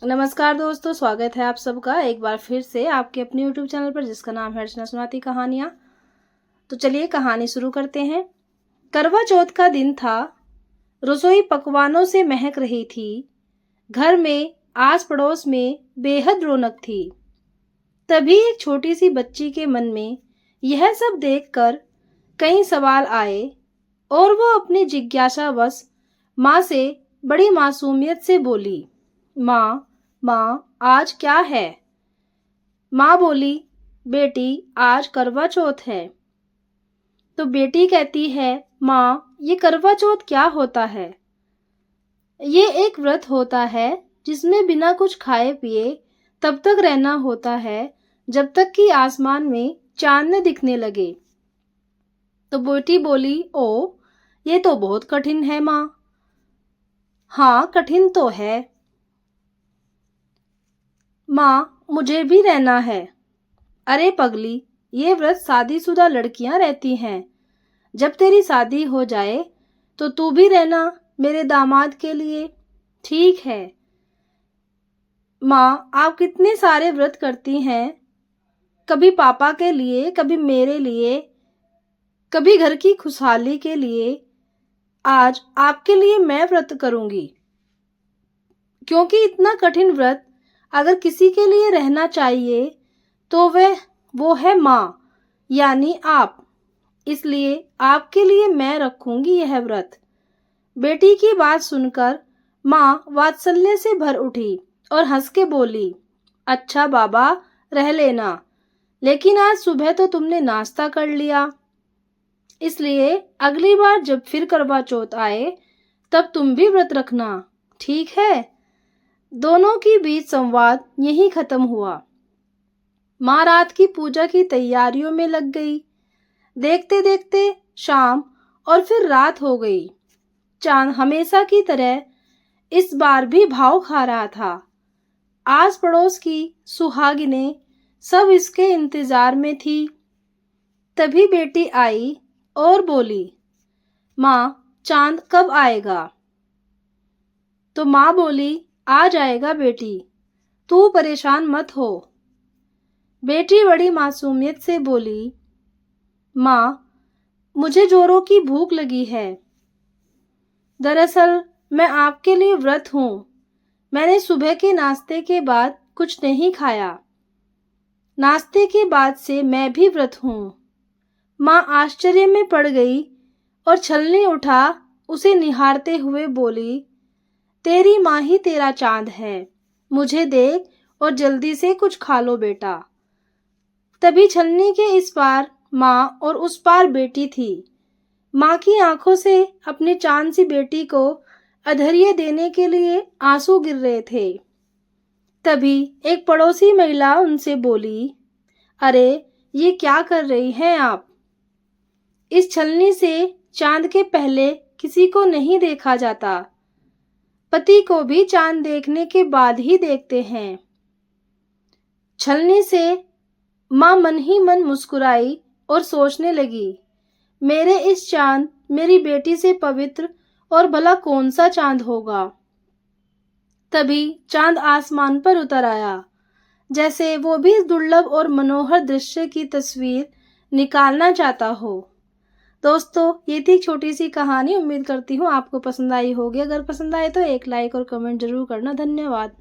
नमस्कार दोस्तों, स्वागत है आप सबका एक बार फिर से आपके अपने YouTube चैनल पर जिसका नाम है अर्चना सुनाती कहानियाँ। तो चलिए कहानी शुरू करते हैं। करवा चौथ का दिन था। रसोई पकवानों से महक रही थी। घर में आस पड़ोस में बेहद रौनक थी। तभी एक छोटी सी बच्ची के मन में यह सब देखकर कई सवाल आए और वो अपनी जिज्ञासावश माँ से बड़ी मासूमियत से बोली, माँ माँ आज क्या है? माँ बोली, बेटी आज करवा चौथ है। तो बेटी कहती है, माँ ये करवा चौथ क्या होता है? ये एक व्रत होता है जिसमें बिना कुछ खाए पिए तब तक रहना होता है जब तक कि आसमान में चांद न दिखने लगे। तो बेटी बोली, ओ ये तो बहुत कठिन है माँ। हाँ कठिन तो है माँ, मुझे भी रहना है। अरे पगली, ये व्रत शादीशुदा लड़कियां रहती हैं। जब तेरी शादी हो जाए तो तू भी रहना मेरे दामाद के लिए। ठीक है माँ, आप कितने सारे व्रत करती हैं, कभी पापा के लिए, कभी मेरे लिए, कभी घर की खुशहाली के लिए। आज आपके लिए मैं व्रत करूंगी, क्योंकि इतना कठिन व्रत अगर किसी के लिए रहना चाहिए तो वो है माँ, यानी आप। इसलिए आपके लिए मैं रखूंगी यह व्रत। बेटी की बात सुनकर माँ वात्सल्य से भर उठी और हंस के बोली, अच्छा बाबा रह लेना, लेकिन आज सुबह तो तुमने नाश्ता कर लिया, इसलिए अगली बार जब फिर करवा चौथ आए तब तुम भी व्रत रखना, ठीक है? दोनों के बीच संवाद यहीं खत्म हुआ। माँ रात की पूजा की तैयारियों में लग गई। देखते देखते शाम और फिर रात हो गई। चांद हमेशा की तरह इस बार भी भाव खा रहा था। आस पड़ोस की सुहागिनें सब इसके इंतजार में थी। तभी बेटी आई और बोली, माँ चांद कब आएगा? तो माँ बोली, आ जाएगा बेटी, तू परेशान मत हो। बेटी बड़ी मासूमियत से बोली, माँ मुझे जोरों की भूख लगी है। दरअसल मैं आपके लिए व्रत हूँ। मैंने सुबह के नाश्ते के बाद कुछ नहीं खाया। नाश्ते के बाद से मैं भी व्रत हूँ। माँ आश्चर्य में पड़ गई और छलनी उठा उसे निहारते हुए बोली, तेरी माँ ही तेरा चांद है। मुझे देख और जल्दी से कुछ खा लो बेटा। तभी छलनी के इस पार माँ और उस पार बेटी थी। माँ की आंखों से अपनी चांद सी बेटी को अधैर्य देने के लिए आंसू गिर रहे थे। तभी एक पड़ोसी महिला उनसे बोली, अरे ये क्या कर रही हैं आप? इस छलनी से चांद के पहले किसी को नहीं देखा जाता। पति को भी चांद देखने के बाद ही देखते हैं। छलनी से माँ मन ही मन मुस्कुराई और सोचने लगी, मेरे इस चांद मेरी बेटी से पवित्र और भला कौन सा चांद होगा। तभी चांद आसमान पर उतर आया, जैसे वो भी इस दुर्लभ और मनोहर दृश्य की तस्वीर निकालना चाहता हो। दोस्तों, ये थी छोटी सी कहानी। उम्मीद करती हूँ आपको पसंद आई होगी। अगर पसंद आए तो एक लाइक और कमेंट जरूर करना। धन्यवाद।